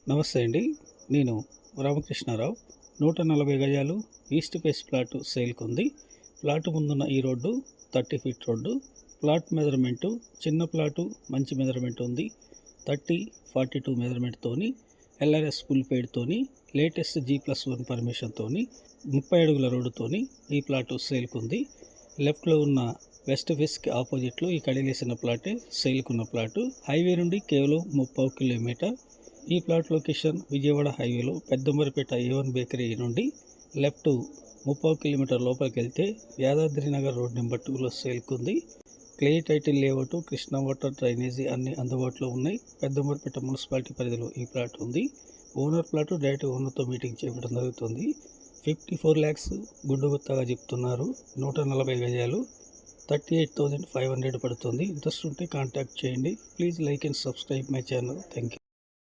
నమస్తే అండి. నేను రామకృష్ణారావు. 140 గజాలు ఈస్ట్ ఫేస్ ప్లాట్ సేల్‌కి ఉంది. ప్లాట్ ముందున్న ఈ road 30 feet road. Plot measurement చిన్న ప్లాటు, మంచి మెజర్‌మెంట్ ఉంది. 30/42 మెజర్‌మెంట్‌తోని ఎల్ఆర్ఎస్ ఫుల్ పెయిడ్‌తోని లేటెస్ట్ G+1 పర్మిషన్‌తోని 30 అడుగుల రోడ్డుతోని ఈ ప్లాట్ సేల్‌కి ఉంది. లెఫ్ట్‌లో ఉన్న వెస్ట్ ఫేస్‌కి ఆపోజిట్లో ఈ కడిలేసిన ప్లాటే సేల్‌కి ఉన్న ప్లాటు. హైవే నుండి కేవలం 30 కిలోమీటర్. ఈ ప్లాట్ లొకేషన్ విజయవాడ హైవేలో పెద్దంబరిపేట A1 బేకరీ నుండి లెఫ్ట్ 30 కిలోమీటర్ లోపలికి వెళ్తే యాదాద్రి నగర్ రోడ్ నెంబర్ 2లో సేల్కి ఉంది. Clear title layout, Krishna water, drainage అన్ని అందుబాటులో ఉన్నాయి. పెద్దంబరిపేట మున్సిపాలిటీ పరిధిలో ఈ ప్లాట్ ఉంది. ఓనర్ ప్లాట్ డైరెక్ట్ ఓనర్తో మీటింగ్ చేయడం జరుగుతుంది. 54 lakhs గుండు గుత్తగా చెప్తున్నారు. 140 గజాలు 38,500 పడుతుంది. ఇంట్రెస్ట్ ఉంటే కాంటాక్ట్ చేయండి. Please like and subscribe my channel. Thank you.